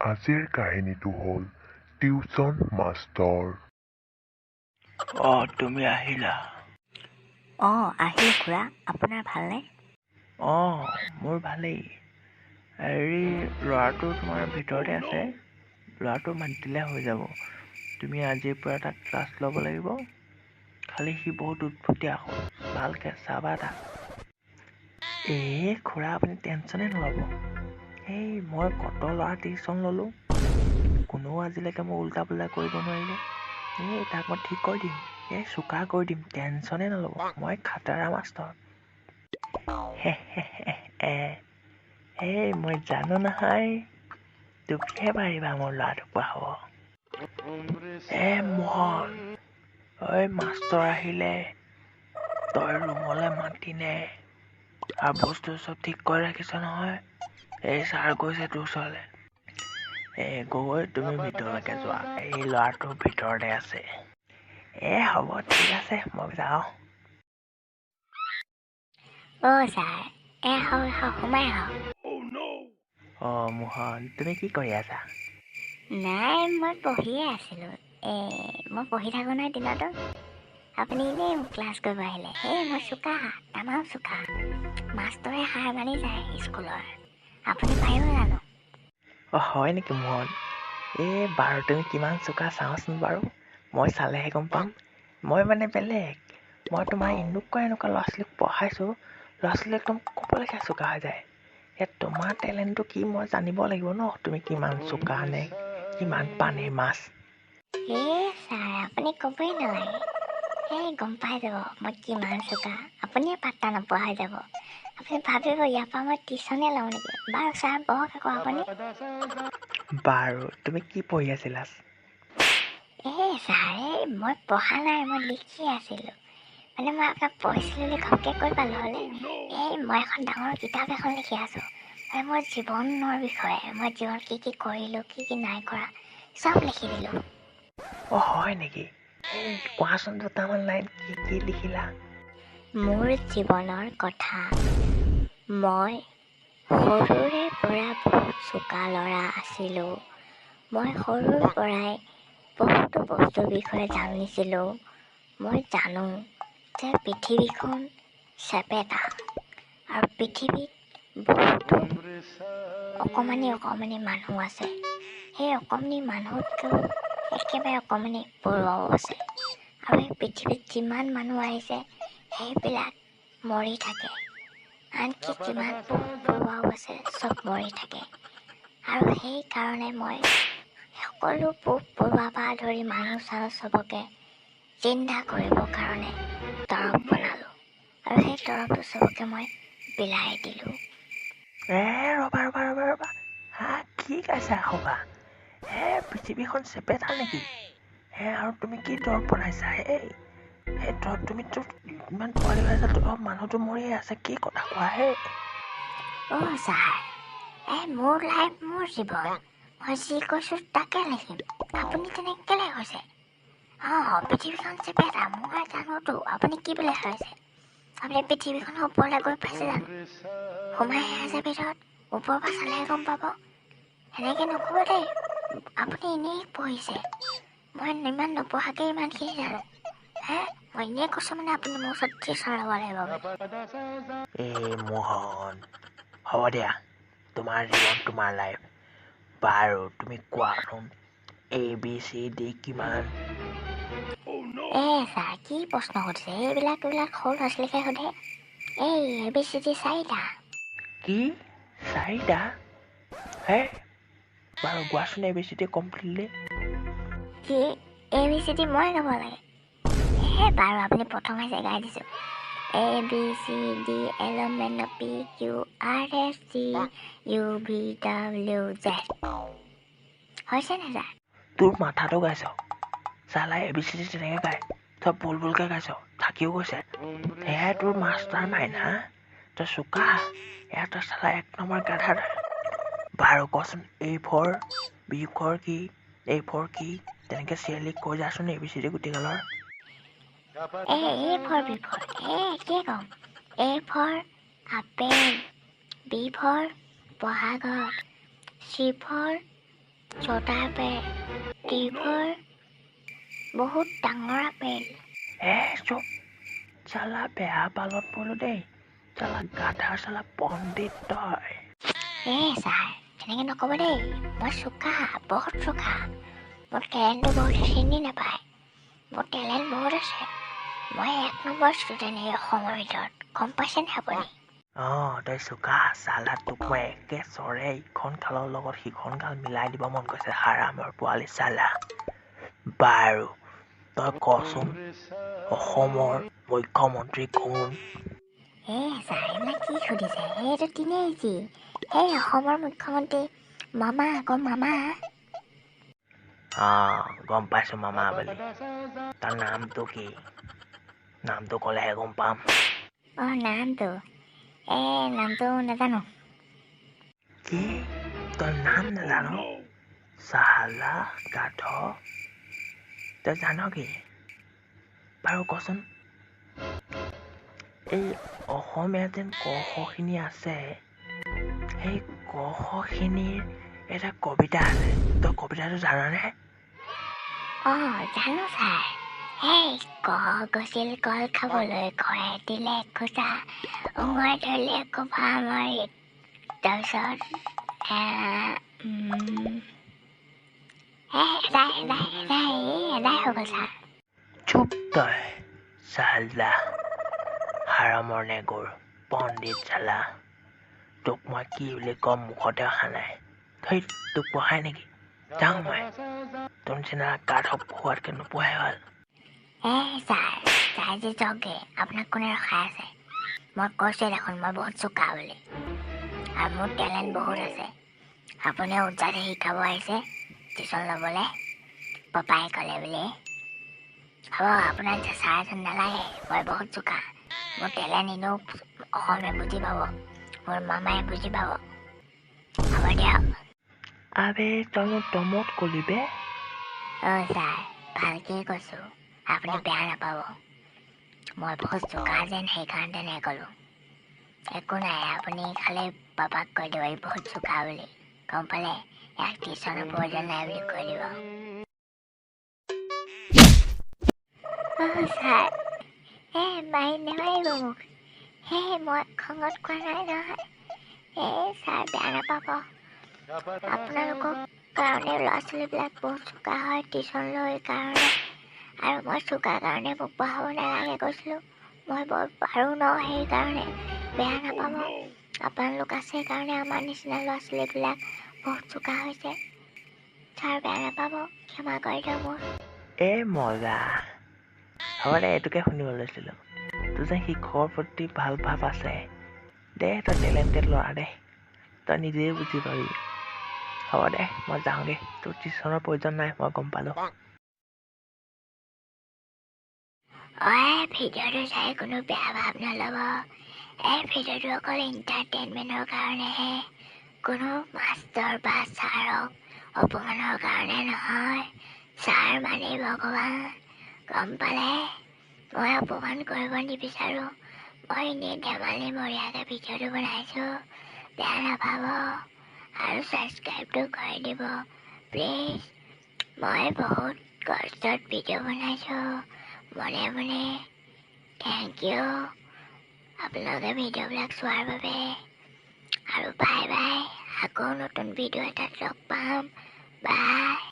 আজিৰ কাহিনীটো হ'ল টিউচন মাষ্টৰ। তুমি আহিলা? আহিলোঁ খুৰা। আপোনাৰ ভালনে? মোৰ ভালেই। হেৰি, ল'ৰাটো তোমাৰ ভিতৰতে আছে। ল'ৰাটো মাতি দিলে হৈ যাব। তুমি আজিৰ পৰা তাক ক্লাছ ল'ব লাগিব। খালি সি বহুত উৎপতীয়া হ'ল, ভালকৈ চাবা তাক। খুৰা আপুনি টেনশ্যনেই নল'ব। মই কত ল'ৰা টিউচন ল'লোঁ, কোনেও আজিলৈকে মই উল্টা পুল্টা কৰিব নোৱাৰিলে। তাক মই ঠিক কৰি দিম, চোকা কৰি দিম, টেনশ্যনেই নল'ব। মই খাটাৰা মাষ্টৰ। মই জানো নহয়, তুমিহে পাৰিবা মোৰ ল'ৰাটোক পঢ়াব। মোহন, মাষ্টৰ আহিলে, তই ৰুমলৈ মাতিনে আৰু বস্তু চব ঠিক কৰি ৰাখিছ নহয়? ছাৰ গৈছে তোৰ ওচৰলৈ। গগৈ, তুমি ভিতৰলৈকে যোৱা, এই ল'ৰাটো ভিতৰতে আছে। হ'ব, ঠিক আছে, মই যাওঁ। ছাৰ, সোমাই আহক। মোহন, তুমি কি কৰি আছা? নাই, মই পঢ়িয়ে আছিলোঁ। মই পঢ়ি থাকোঁ নহয় দিনতো। আপুনি এনেই ক্লাছ কৰিব আহিলে। মই চোকা, তামাম চোকা। মাষ্টৰে হাৰ মানি যায় স্কুলৰ। আপুনি পাৰিব জানো? হয় নেকি মোহন? বাৰু তুমি কিমান চোকা চাওঁচোন বাৰু। মই চালেহে গম পাম। মই মানে বেলেগ। মই তোমাৰ এনেকুৱা ল'ৰা ছোৱালীক পঢ়াইছোঁ, ল'ৰা ছোৱালী একদম ক'বলগীয়া চোকা হৈ যায়। তোমাৰ টেলেণ্টটো কি মই জানিব লাগিব ন? তুমি কিমান চোকা নে কিমান পানীৰ মাছ। ছাৰ, আপুনি ক'বই নালাগে। গম পাই যাব মই কিমান চোকা। আপুনিয়ে পাত্তা নোপোৱা হৈ যাব। আপুনি ভাবিব ইয়াৰ পৰা মই টিউচনে লওঁ নেকি। বাৰু ছাৰ, বহক আকৌ আপুনি। বাৰু, তুমি কি পঢ়ি আছিলা? ছাৰ, মই পঢ়া নাই, মই লিখি আছিলোঁ। মানে মই আপোনাক পঢ়িছিলোঁ বুলি ঘপকৈ কৈ পালোঁ হ'লে। মই এখন ডাঙৰ কিতাপ এখন লিখি আছোঁ। মোৰ জীৱনৰ বিষয়ে, মই জীৱনত কি কি কৰিলোঁ, কি কি নাই কৰা, চব লিখি দিলোঁ। হয় নেকি? কোৱাচোন দুটামান লাইন, কি লিখিলা? মোৰ জীৱনৰ কথা। মই সৰুৰে পৰা বহুত চোকা ল'ৰা আছিলোঁ। মই সৰুৰ পৰাই বহুতো বস্তুৰ বিষয়ে জানিছিলোঁ। মই জানো যে পৃথিৱীখন চেপেটা আৰু পৃথিৱীত বহুতো অকণমানি মানুহ আছে। সেই অকণমানি মানুহতকৈও একেবাৰে অকণমানি পৰুৱাও আছে। আৰু এই পৃথিৱীত যিমান মানুহ আহিছে, সেইবিলাক মৰি থাকে। আনকি যিমান পৰুৱাও আছে, চব মৰি থাকে। আৰু সেইকাৰণে মই সকলো পোক পৰুৱাৰ পৰা ধৰি মানুহ চানুহ চবকে জিন্দা কৰিবৰ কাৰণে দৰৱ বনালোঁ। আৰু সেই দৰৱটো চবকে মই বিলাই দিলোঁ। ৰবা। কি কৈছা খবা? পৃথিৱীখন চেপেটা নেকি? আৰু তুমি কি দৰৱ বনাইছা? দৰৱ তুমিতো ইমান পোৱালি হৈ আছে, দৰৱ মানুহটো মৰিয়ে আছে, কি কথা কোৱা? ছাৰ, মোৰ লাইফ, মোৰ জীৱন। মই যি কৈছোঁ তাকে লিখিম। আপুনি তেনেকৈ কেলে কৈছে? পৃথিৱীখন চেপেটা, মই জানোতো। আপুনি কি বুলি ভাবিছে? আপুনি পৃথিৱীখনৰ ওপৰলৈ গৈ পাইছে জানো? সোমাইহে আছে ভিতৰত, ওপৰৰ পৰা চালেহে গম পাব। সেনেকৈ নক'ব দেই। আপুনি এনেই পঢ়িছে, মই ইমান নপঢ়াকৈ ইমানখিনি জানো। মই এনেই কৈছোঁ মানে আপুনি মোৰ ওচৰত টিউচন ল'ব লাগিব। মোহন, হ'ব দিয়া, তোমাৰ জীৱন তোমাৰ লাইফ। বাৰু, তুমি কোৱাচোন ABCD কিমান? ছাৰ, কি প্ৰশ্ন সুধিছে? এইবিলাক সৰু ল'ৰা ছোৱালীকে সোধে। ABCD 4টা। কি 4টা? বাৰু কোৱাচোন ABCD কমপ্লিটলি। কি ABCD মই ক'ব লাগে? বাৰু, আপুনি প্ৰথম হৈছে গাই দিছোঁ। ABCD এলমেণ্ট PQRSTUVWZ। হৈছে নে ছাৰ? তোৰ মাথাটো গাইছ। চালাই ABCD তেনেকৈ গায়, তই বুলবুলকৈ গাইছ, থাকিও গৈছে। সেয়াই তোৰ মাষ্টাৰ মাইণ্ড, তই চোকা। তই চালা 1 নম্বৰ গাধা। বাৰু কচোন A for B for কি, A for কি, তেনেকৈ চিৰিয়েলি কৈ যাচোন ABCD গোটেইগালৰ। A for B for, কি ক'ম? A for apple, B for বহাগত, C for छोटा पेड़ টিভৰ বহুত ডাঙৰ আপেল চুপ চালা বেয়া পালত পৰিলো দেই চালা গাধাৰ চালা পণ্ডিত তই ছাৰ তেনেকৈ নক'ব দেই মই চোকা বহুত চোকা মোৰ টেলেণ্টটো বহুত চিনি নাপায় মোৰ টেলেণ্ট বহুত আছে মই 1 নম্বৰ ষ্টুডেণ্ট এই অসমৰ ভিতৰত গম পাইছেনে আপুনি তই চোকা চালা তোক মই একে চৰে ইখন খালৰ লগত সিখন খাল মিলাই দিব মন গৈছে হাৰামৰ পোৱালি চালা বাৰু তই কচোন অসমৰ মুখ্যমন্ত্ৰী কোন ছাৰ এইবিলাক কি সুধিছে সেইটো তিনেই যি সেই অসমৰ মুখ্যমন্ত্ৰী মামা আকৌ মামা গম পাইছো মামা বুলি তাৰ নামটো কি নামটো ক'লেহে গম পাম নামটো নামটো নাজানো কি তই নাম নাজানো চালা গাধ তই জান কি বাৰু কচোন এই অসমীয়া যেন ক খ খিনি আছে সেই ক খ খিনিৰ এটা কবিতা আছে তই কবিতাটো জাননে জানো ছাৰ সেই গৈছিল কল খাবলৈ ঘৰে দিলে খোজা উঙাই ধৰিলে কোভা মাৰি তাৰপিছত এদাই হৈ গ'ল ছাৰ চুপ তই চালা হাৰামৰ নেগুৰ পণ্ডিত চালা তোক মই কি বুলি কম মুখতে অহা নাই ধেই তোক পঢ়াই নেকি যাওঁ মই তোৰ নিচিনা গাধ পঢ়োৱাতকৈ নপঢ়াই হ'ল ছাৰ যে যাওঁগে আপোনাক কোনে ৰখাই আছে মই কৈছোৱে দেখোন মই বহুত চোকা বুলি আৰু মোৰ টেলেণ্ট বহুত আছে আপুনি উৎসাহে শিকাব আহিছে টিউশ্যন ল'বলৈ পাপাই ক'লে বুলি হ'ব আপোনাৰ ছাৰ এজন নালাগে মই বহুত চোকা মোৰ টেলেণ্ট এনেও অসমে বুজি পাব মোৰ মামাই বুজি পাব হ'ব দিয়ক আবে তই মোক তমত ক'লি বে ছাৰ ভালকৈ কৈছোঁ আপুনি বেয়া নাপাব মই বহুত চোকা যেন সেইকাৰণে তেনেকৈ ক'লোঁ একো নাই আপুনি খালি পাপাক কৈ দিব এই বহুত চোকা বুলি গম পালে ইয়াক টিউশ্যনৰ প্ৰয়োজন নাই বুলি কৈ দিব ছাৰ মাৰি নেমাৰিব মোক মই খঙত কোৱা নাই নহয় ছাৰ বেয়া নাপাব আপোনালোকৰ কাৰণে ল'ৰা ছোৱালীবিলাক বহুত চোকা হয় টিউশ্যন লৈ কাৰণে আৰু মই চোকা কাৰণে মোক পঢ়াব নালাগে কৈছিলোঁ মই বৰ পাৰোঁ ন সেইকাৰণে বেয়া নাপাব আপোনালোক আছে কাৰণে আমাৰ নিচিনা ল'ৰা ছোৱালীবিলাক বহুত চোকা হৈছে ছাৰ বেয়া নাপাব ক্ষমা কৰি দিয়ক মোক মজা হ'ব দে এইটোকে শুনিব লৈছিলোঁ তোৰ যে শিক্ষকৰ প্ৰতি ভাল ভাৱ আছে দে তই টেলেণ্টেড ল'ৰা দে তই নিজেই বুজি পাবি হ'ব দে মই যাওঁগৈ তোৰ টিউশ্যনৰ প্ৰয়োজন নাই মই গম পালোঁ ভিডিঅ'টো চাই কোনো বেয়া ভাৱ নল'ব ভিডিঅ'টো অকল এণ্টাৰটেইনমেণ্টৰ কাৰণেহে কোনো মাষ্টৰ বা ছাৰক অপমানৰ কাৰণে নহয় ছাৰ মানে ভগৱান গম পালে মই অপমান কৰিব নিবিচাৰোঁ মই এনেই ধেমালি মৰিয়াকৈ ভিডিঅ'টো বনাইছোঁ বেয়া নাপাব আৰু ছাবস্ক্ৰাইবটো কৰি দিব প্লিজ মই বহুত কষ্টত ভিডিঅ' বনাইছোঁ মনে মনে থেংক ইউ আপোনালোকে ভিডিঅ'বিলাক চোৱাৰ বাবে আৰু বাই বাই আকৌ নতুন ভিডিঅ' এটাত লগ পাম বাই